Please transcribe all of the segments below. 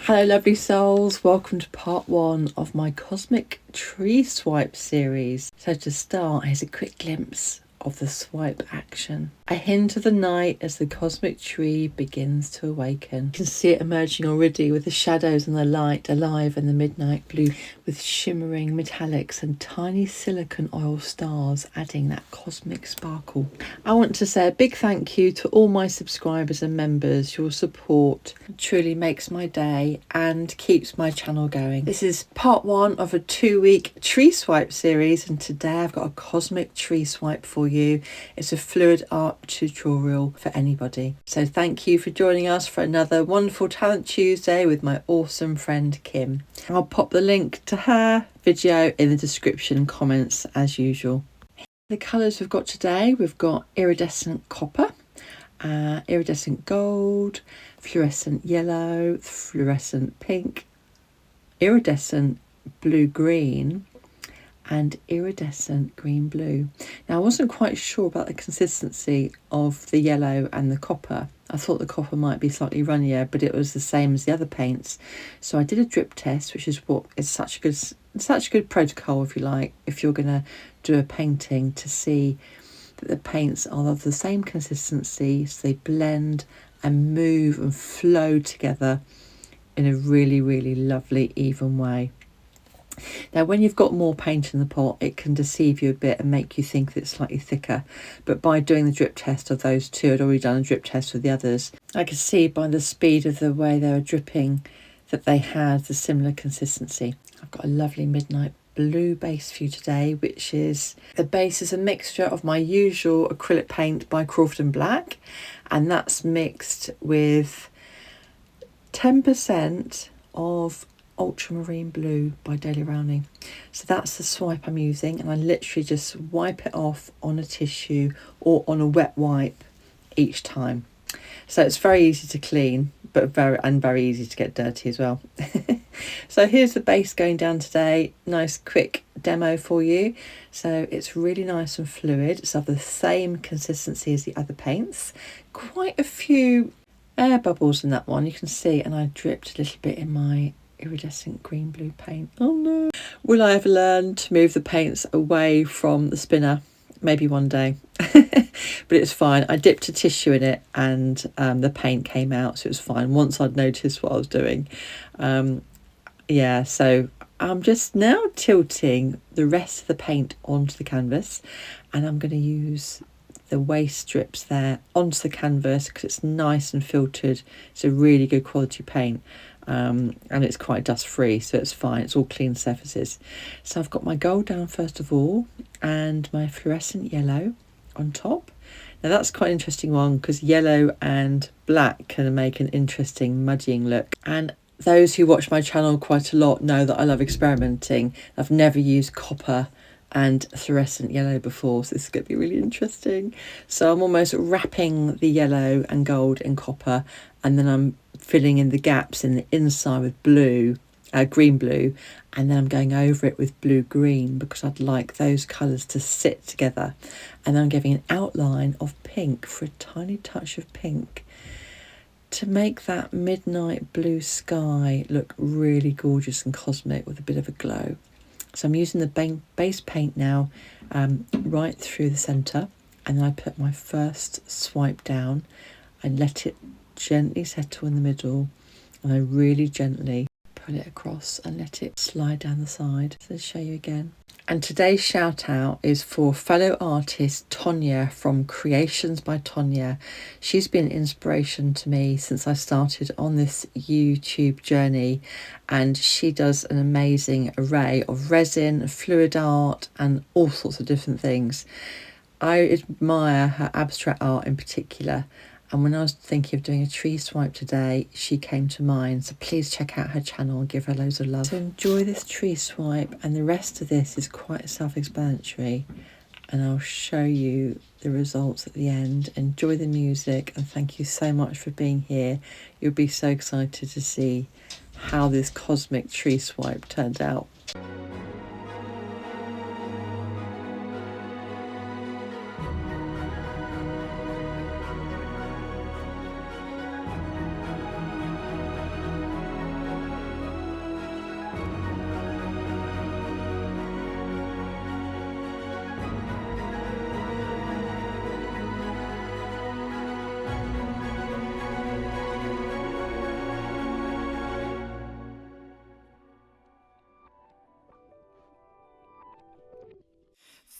Hello lovely souls, welcome to part 1 of my Cosmic Tree Swipe series. So to start, here's a quick glimpse of the swipe action. A hint of the night as the cosmic tree begins to awaken. You can see it emerging already with the shadows and the light alive in the midnight blue, with shimmering metallics and tiny silicon oil stars adding that cosmic sparkle. I want to say a big thank you to all my subscribers and members. Your support truly makes my day and keeps my channel going. This is part 1 of a 2-week tree swipe series, and today I've got a cosmic tree swipe for you. It's a fluid art tutorial for anybody. So thank you for joining us for another wonderful Talent Tuesday with my awesome friend Kim. I'll pop the link to her video in the description comments as usual. The colours we've got today, we've got iridescent copper, iridescent gold, fluorescent yellow, fluorescent pink, iridescent blue-green, and iridescent green blue. Now I wasn't quite sure about the consistency of the yellow and the copper. I thought the copper might be slightly runnier, but it was the same as the other paints. So I did a drip test, which is what is such a good protocol, if you like, if you're going to do a painting, to see that the paints are of the same consistency, so they blend and move and flow together in a really, really lovely, even way. Now when you've got more paint in the pot, it can deceive you a bit and make you think that it's slightly thicker, but by doing the drip test of those two, I'd already done a drip test with the others, I could see by the speed of the way they were dripping that they had the similar consistency. I've got a lovely midnight blue base for you today, which is, the base is a mixture of my usual acrylic paint by Crawford & Black, and that's mixed with 10% of ultramarine blue by Daily Rounding. So that's the swipe I'm using, and I literally just wipe it off on a tissue or on a wet wipe each time. So it's very easy to clean, but very easy to get dirty as well. So here's the base going down today. Nice quick demo for you. So it's really nice and fluid. It's of the same consistency as the other paints. Quite a few air bubbles in that one, you can see, and I dripped a little bit in my iridescent green blue paint. Oh no. Will I ever learn to move the paints away from the spinner? Maybe one day. But it's fine. I dipped a tissue in it and the paint came out, so it was fine once I'd noticed what I was doing. Yeah, so I'm just now tilting the rest of the paint onto the canvas, and I'm going to use the waste strips there onto the canvas because it's nice and filtered. It's a really good quality paint. And it's quite dust free, so it's fine, it's all clean surfaces. So I've got my gold down first of all, and my fluorescent yellow on top. Now that's quite an interesting one because yellow and black can make an interesting muddying look, and those who watch my channel quite a lot know that I love experimenting. I've never used copper and fluorescent yellow before, so this is going to be really interesting. So I'm almost wrapping the yellow and gold in copper, and then I'm filling in the gaps in the inside with blue, green blue, and then I'm going over it with blue green because I'd like those colours to sit together. And then I'm giving an outline of pink for a tiny touch of pink to make that midnight blue sky look really gorgeous and cosmic with a bit of a glow. So I'm using the base paint now right through the centre, and then I put my first swipe down and let it gently settle in the middle, and I really gently pull it across and let it slide down the side. So I'll show you again. And today's shout out is for fellow artist Tonya from Creations by Tonya. She's been an inspiration to me since I started on this YouTube journey, and she does an amazing array of resin, fluid art, and all sorts of different things. I admire her abstract art in particular, and when I was thinking of doing a tree swipe today, she came to mind. So please check out her channel and give her loads of love. So enjoy this tree swipe, and the rest of this is quite self-explanatory, and I'll show you the results at the end. Enjoy the music, and thank you so much for being here. You'll be so excited to see how this cosmic tree swipe turned out.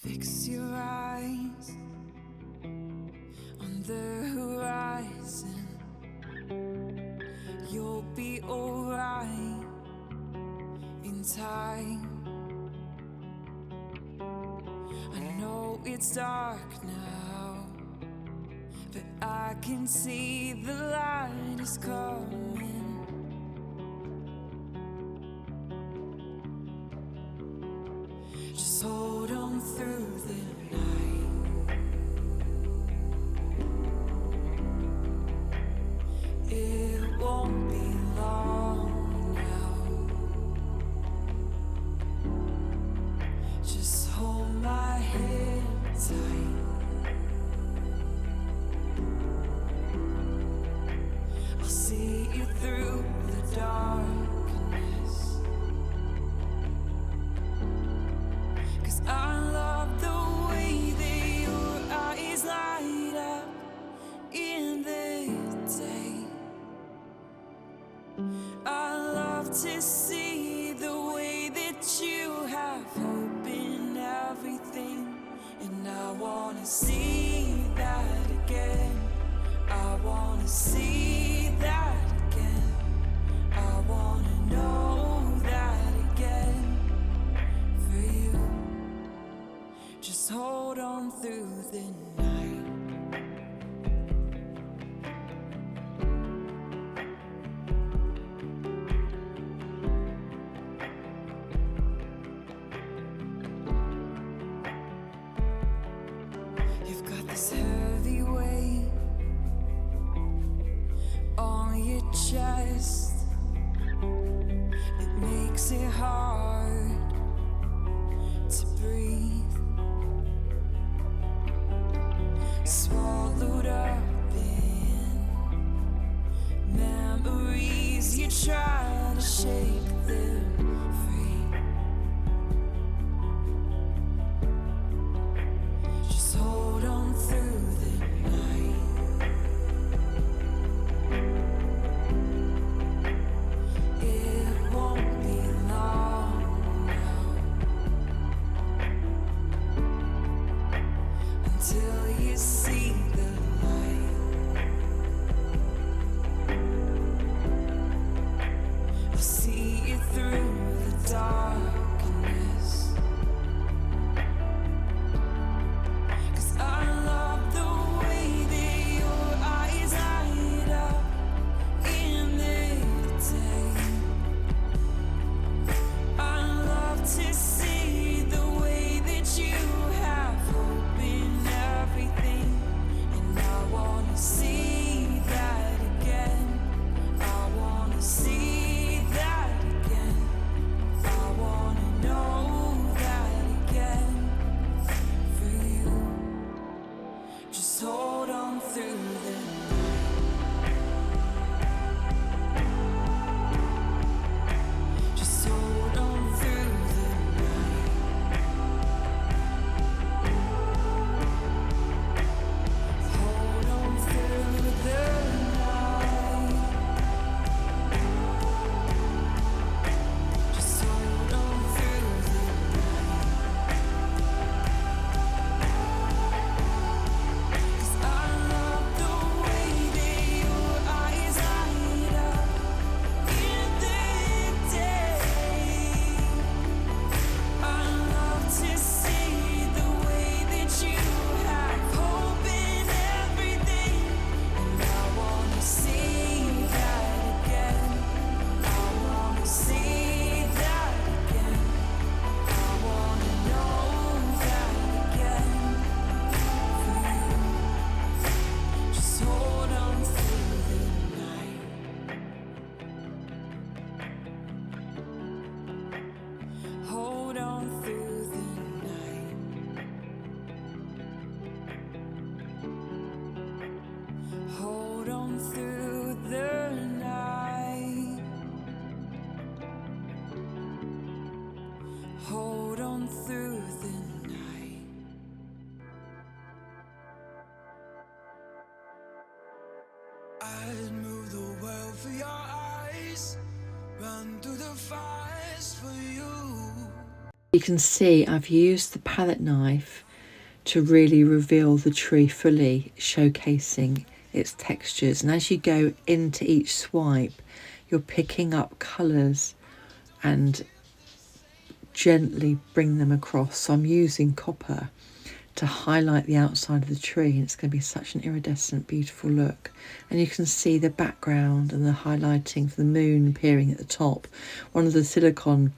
Fix your eyes on the horizon. You'll be alright in time. I know it's dark now, but I can see the light is coming. Just hold on through the night. It won't be long now. Just hold my hand tight. I'll see you through the darkness. 'Cause I love the way that your eyes light up in the day. I love to see the way that you have hope in everything. And I wanna see that again. I wanna see that again. I wanna know that again for you. Just hold on through the night. You've got this heavy weight on your chest. It makes it hard to breathe. Swallowed up in memories, you try to shake them free. Just hold on through the night. It won't be long now until you see the light. I'll see you through the darkness. 'Cause I love the way that your eyes light up in the day. I love to see the way that you have hope in everything. And I wanna see that again. I wanna see that again. I wanna know that again for you. Just hold on through the night. Just hold on through the night. Hold on through the night. Just hold on through the night. 'Cause I love the way that your eyes light up in the day. I love to see the way that you have hope in everything. And I wanna see that again. I wanna see that again. I wanna know that again for you. Just hold on through the night. Hold on through the night. Hold on through the night. Hold on through the night. I'd move the world for your eyes, run through the fires for you. You can see I've used the palette knife to really reveal the tree fully, showcasing its textures. And as you go into each swipe, you're picking up colours and gently bring them across. So I'm using copper to highlight the outside of the tree, and it's going to be such an iridescent, beautiful look. And you can see the background and the highlighting for the moon appearing at the top. One of the silicone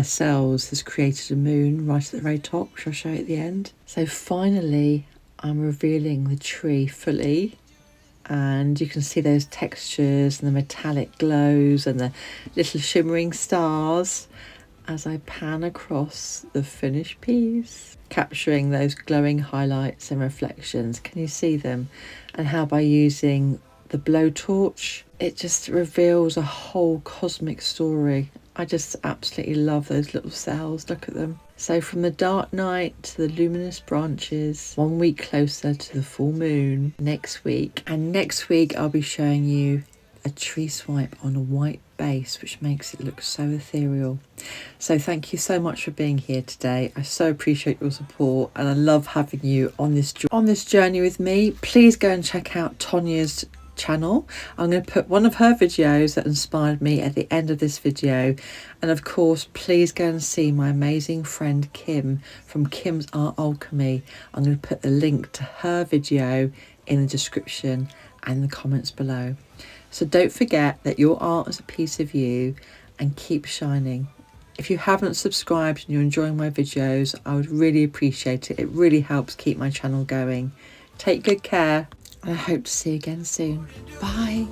cells has created a moon right at the very top, which I'll show you at the end. So finally I'm revealing the tree fully, and you can see those textures and the metallic glows and the little shimmering stars as I pan across the finished piece, capturing those glowing highlights and reflections. Can you see them? And how by using the blowtorch, it just reveals a whole cosmic story. I just absolutely love those little cells. Look at them. So from the dark night to the luminous branches, 1 week closer to the full moon next week. And next week I'll be showing you a tree swipe on a white base, which makes it look so ethereal. So thank you so much for being here today. I so appreciate your support, and I love having you on this journey with me. Please go and check out Tonya's channel. I'm going to put one of her videos that inspired me at the end of this video. And of course, please go and see my amazing friend Kim from Kim's Art Alchemy. I'm going to put the link to her video in the description and the comments below. So don't forget that your art is a piece of you, and keep shining. If you haven't subscribed and you're enjoying my videos, I would really appreciate it. It really helps keep my channel going. Take good care, and I hope to see you again soon. Bye.